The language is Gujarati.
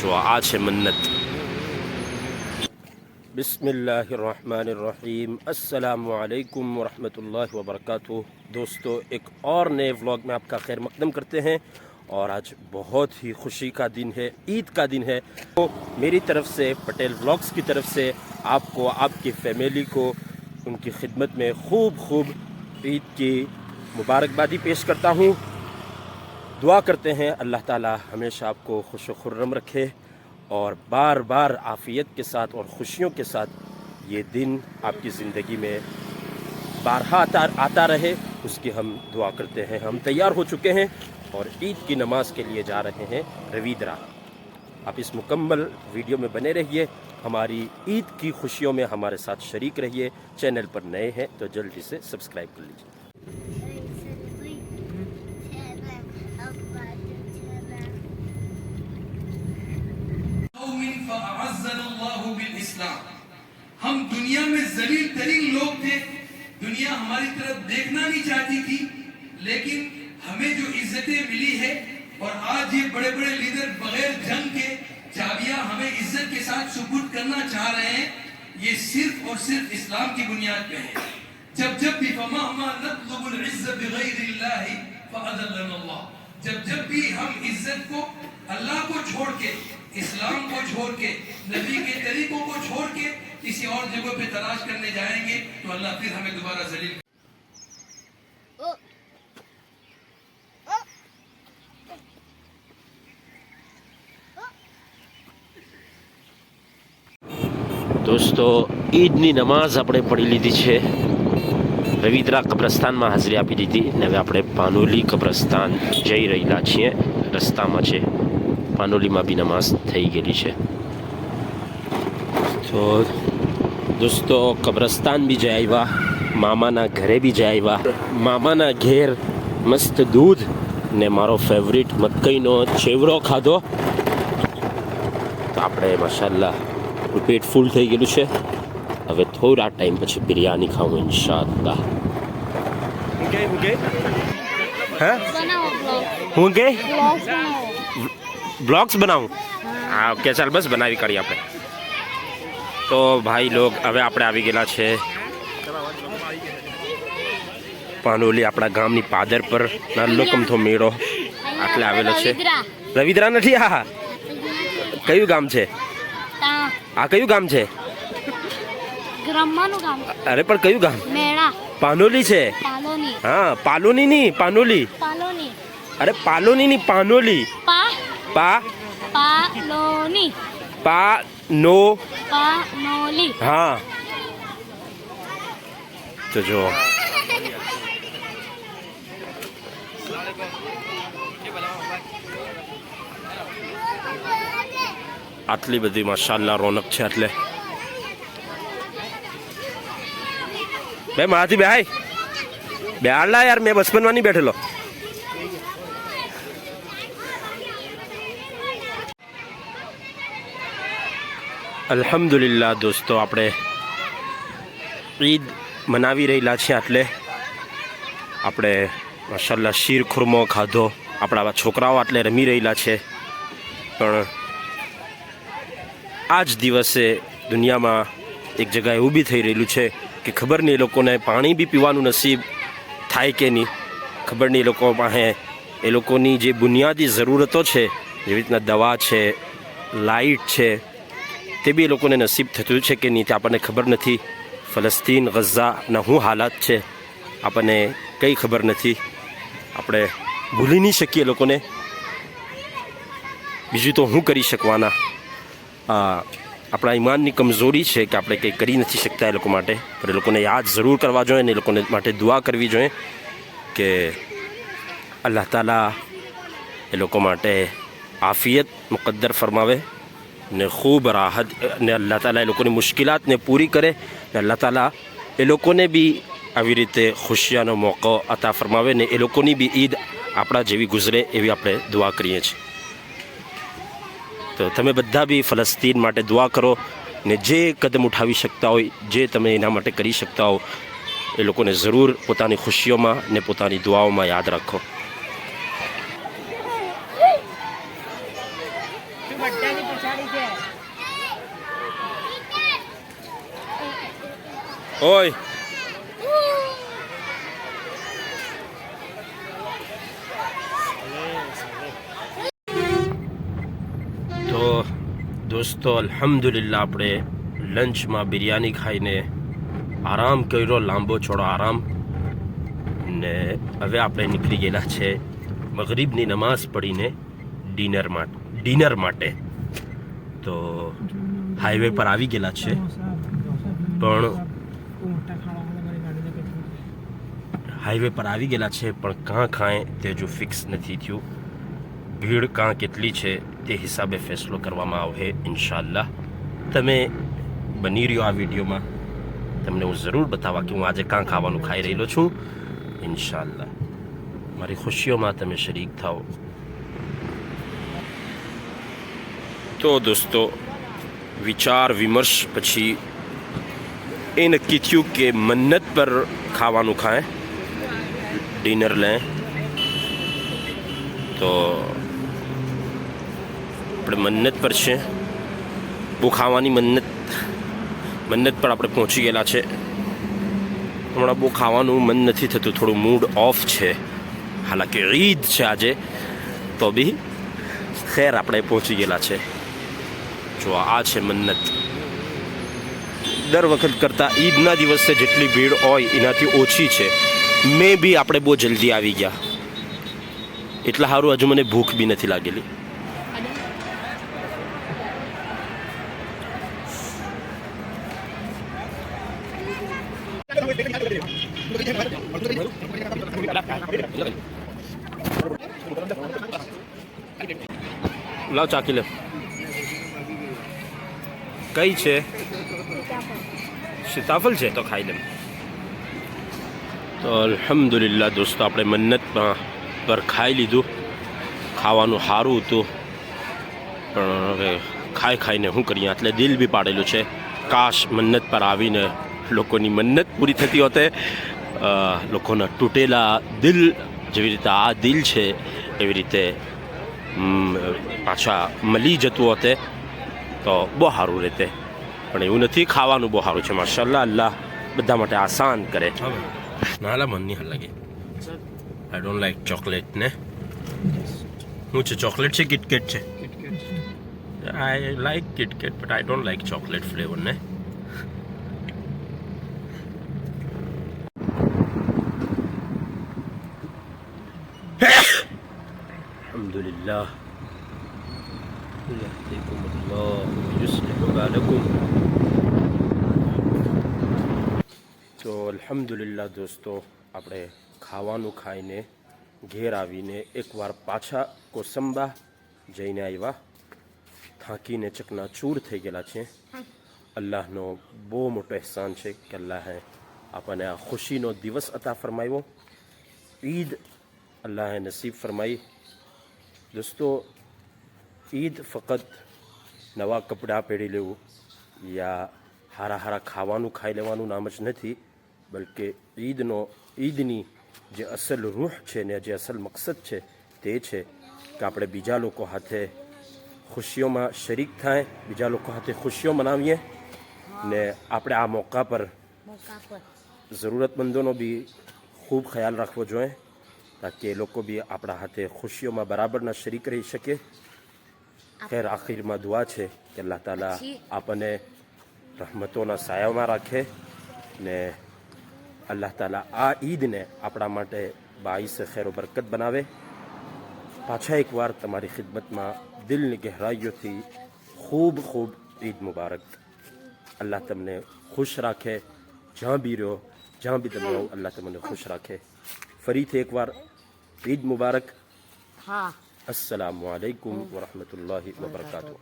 જો આ છે મન્નત. बिस्मिल्लाहिर्रहमानिर्रहीम. अस्सलामुअलैकुम वरहमतुल्लाहि वबरकातुह. दोस्तों, एक और नए व्लॉग में आपका खैर मकदम करते हैं. और आज बहुत ही खुशी का दिन है, ईद का दिन है. तो मेरी तरफ से, पटेल व्लॉग्स की तरफ से आपको, आपकी फैमिली को उनकी खिदमत में खूब ईद की मुबारकबादी पेश करता हूँ. दुआ करते हैं अल्लाह ताला हमेशा आपको खुश खुर्रम रखे और बार बार आफ़ियत के साथ और खुशियों के साथ ये दिन आपकी ज़िंदगी में बारहा आता रहे, उसकी हम दुआ करते हैं. हम तैयार हो चुके हैं और ईद की नमाज के लिए जा रहे हैं रवीद्रा. आप इस मुकम्मल वीडियो में बने रहिए, हमारी ईद की खुशियों में हमारे साथ शरीक रहिए. चैनल पर नए हैं तो जल्दी से सब्सक्राइब कर लीजिए. हम दुनिया में जलील तरीन लोग थे, दुनिया हमारी तरफ देखना नहीं चाहती थी, लेकिन हमें जो इज्जतें मिली है और आज ये बड़े बड़े लीडर बगैर जंग के चाबियां हमें इज्जत के साथ सुपुर्द करना चाह रहे हैं, ये सिर्फ और सिर्फ इस्लाम की बुनियाद पे है. जब भी जब भी हम इज्जत को अल्लाह को छोड़ के, इस्लाम को छोड़ के, नबी के तरीकों को छोड़ के किसी और जगह पे तलाश करने जाएंगे तो अल्लाह फिर हमें दोबारा जलील. દોસ્તો, ઈદની નમાઝ આપણે પઢી લીધી છે. રવીદ્રા કબ્રસ્તાનમાં હાજરી આપી દીધી ને હવે આપણે પાનોલી કબ્રસ્તાન જઈ રહેલા છીએ. રસ્તામાં છે, પાનોલીમાં બી નમાઝ થઈ ગયેલી છે. તો દોસ્તો, કબ્રસ્તાન બી જઈ આવ્યા, મામાના ઘરે બી જઈ આવ્યા. મામાના ઘેર મસ્ત દૂધ ને મારો ફેવરિટ મકઈનો ચેવડો ખાધો. તો આપણે માશાલ્લાહ પેટ ફૂલ થઈ ગયેલું છે. હવે થોડા ટાઈમ પછી બિરયાની ખાવું ઇન્શાઅલ્લાહ. હું કે બ્લોગ્સ બનાવું? હા, ઓકે, ચાલ બસ બનાવી કાઢીએ આપણે. તો ભાઈ લોગ, હવે આપણે આવી ગયેલા છે પાનોલી, આપણા ગામની પાદર પર નાનો કમથો મેળો આટલે આવેલો છે. રવીદ્રા નથી, હા. કયું ગામ છે આ? કયું ગામ છે? અરે પણ કયું ગામ? પાનોલી છે. હા, પાલોની ની પાનોલી. અરે પાલોની ની પાનોલી. પાનોલી. હા, તો જો આટલી બધી માશાલ્લાહ રોનક છે. એટલે બે મારાથી બે હાય બે આડલા યાર, મેં બચપનમાં નહીં બેઠેલો. અલ્હમ્દુલિલ્લાહ દોસ્તો, આપણે ઈદ મનાવી રહેલા છીએ. એટલે આપણે માશાલ્લાહ શીર ખુરમો ખાધો. આપણા છોકરાઓ આટલે રમી રહેલા છે. પણ આ જ દિવસે દુનિયામાં એક જગ્યાએ એવું બી થઈ રહેલું છે કે ખબર નહીં એ લોકોને પાણી બી પીવાનું નસીબ થાય કે નહીં. ખબર નહીં એ લોકો પાસે એ લોકોની જે બુનિયાદી જરૂરતો છે, જેવી રીતના દવા છે, લાઇટ છે, તે બી એ લોકોને નસીબ થતું છે કે નહીં તે આપણને ખબર નથી. ફલસ્તીન, ગઝાના શું હાલાત છે આપણને કંઈ ખબર નથી. આપણે ભૂલી નહીં શકીએ લોકોને. બીજું તો શું કરી શકવાના? આપણા ઈમાનની કમજોરી છે કે આપણે કંઈ કરી નથી શકતા એ લોકો માટે. પણ એ લોકોને યાદ જરૂર કરવા જોઈએ ને એ લોકોને માટે દુઆ કરવી જોઈએ કે અલ્લાહ તાલા એ લોકો માટે આફિયત મુકદ્દર ફરમાવે ને ખૂબ રાહત, ને અલ્લાહ તાલા એ લોકોની મુશ્કેલાતને પૂરી કરે ને અલ્લાહ તાલા એ લોકોને બી આવી રીતે ખુશિયાનો મોકો અતા ફરમાવે ને એ લોકોની બી ઈદ આપણા જેવી ગુજરે એવી આપણે દુઆ કરીએ છીએ. તો તમે બધા બી ફલસ્તીન માટે દુઆ કરો ને જે કદમ ઉઠાવી શકતા હોય, જે તમે એના માટે કરી શકતા હો એ લોકોને જરૂર પોતાની ખુશીઓમાં ને પોતાની દુઆઓમાં યાદ રાખો. ઓય તો દોસ્તો અલ્હમ્દુલિલ્લાહ આપણે લંચમાં બિરયાની ખાઈને આરામ કર્યો, લાંબો ચોડો આરામ. ને હવે આપણે નીકળી ગયેલા છે મગરીબની નમાઝ પડીને ડિનર માટે. તો હાઈવે પર આવી ગયેલા છે, પણ કાં ખાય તે જો ફિક્સ નથી થયું. ભીડ કાં કેટલી છે તે હિસાબે ફેસલો કરવામાં આવશે ઇન્શાઅલ્લાહ. તમે બની રહ્યો આ વિડીયોમાં, તમને હું જરૂર બતાવવા કે હું આજે કાં ખાવાનું ખાઈ રહેલો છું. ઇન્શાઅલ્લાહ મારી ખુશીઓમાં તમે શરીક થાઓ. તો દોસ્તો વિચાર વિમર્શ પછી એ નક્કી થયું કે મન્નત પર ખાવાનું ખાય, ડિનર લેं. તો આપણે મન્નત પર છે, બહુ ખાવાની મન્નત પર આપણે પહોંચી ગયેલા છે. હમણાં બહુ ખાવાનું મન નથી થતું, થોડું મૂડ ઓફ છે. હાલાકી ઈદ છે આજે, તો બી ખેર આપણે પહોંચી ગયેલા છે. જો આ છે મન્નત. દર વખત કરતાં ઈદના દિવસે જેટલી ભીડ હોય એનાથી ઓછી છે. મે બી આપણે બહુ જલ્દી આવી ગયા, એટલા સારું હજુ મને ભૂખ બી નથી લાગેલી. લાવ ચાકી લે. કઈ છે? સીતાફળ છે, તો ખાઈ લેમ. તો અલ્હમ્દુલિલ્લાહ દોસ્તો આપણે મન્નતમાં પર ખાઈ લીધું. ખાવાનું સારું હતું, પણ હવે ખાઈને શું કરીએ, એટલે દિલ બી પાડેલું છે. કાશ મન્નત પર આવીને લોકોની મન્નત પૂરી થતી હોતે. લોકોના તૂટેલા દિલ જેવી રીતે આ દિલ છે એવી રીતે પાછા મળી જતું હોતે તો બહુ સારું રહેતે. પણ એવું નથી, ખાવાનું બહુ સારું છે માશાઅલ્લાહ. અલ્લાહ બધા માટે આસાન કરે. નાલા મન નહીં લાગે. આઈ ડોન્ટ લાઈક ચોકલેટ ને. શું છે, ચોકલેટ છે કિટકેટ છે? I like KitKat but I don't like chocolate flavour ને. અલ્હમ્દુલિલ્લાહ યહદીકુમુલ્લાહ યુસ્લિહુ બાલકુમ. તો અલ્હમ્દુલિલ્લાહ દોસ્તો આપણે ખાવાનું ખાઈને ઘેર આવીને એકવાર પાછા કોસંબા જઈને આવ્યા. થાકીને ચકનાચૂર થઈ ગયેલા છે. અલ્લાહનો બહુ મોટો અહેસાન છે કે અલ્લાહે આપણને આ ખુશીનો દિવસ અતા ફરમાવ્યો. ઈદ અલ્લાહે નસીબ ફરમાઈ. દોસ્તો ઈદ ફક્ત નવા કપડાં પહેરી લેવું યા હારા ખાવાનું ખાઈ લેવાનું નામ જ નથી, બલકે ઈદની જે અસલ રૂહ છે ને જે અસલ મકસદ છે તે છે કે આપણે બીજા લોકો સાથે ખુશીઓમાં શરીક થાય, બીજા લોકો સાથે ખુશીઓ મનાવીએ. ને આપણે આ મોકા પર જરૂરતમંદોનો બી ખૂબ ખ્યાલ રાખવો જોઈએ, તાકી એ લોકો બી આપણા હાથે ખુશીઓમાં બરાબરના શરીક રહી શકે. ખેર આખિરમાં દુઆ છે કે અલ્લાહ તાલા આપણને રહમતોના સાયામાં રાખે ને અલ્લાહ તાલા આ ઈદને આપણા માટે બાઈસ ખેર બરકત બનાવે. પાછા એકવાર તમારી ખિદમતમાં દિલની ગહેરાઈઓથી ખૂબ ઈદ મુબારક. અલ્લાહ તમને ખુશ રાખે, જ્યાં બી રહ્યો, જ્યાં બી તમે રહો, અલ્લાહ તમને ખુશ રાખે. ફરીથી એકવાર ઈદ મુબારક. અસ્સલામુ અલૈકુમ વરહમતુલ્લાહિ વબરકાતુહ.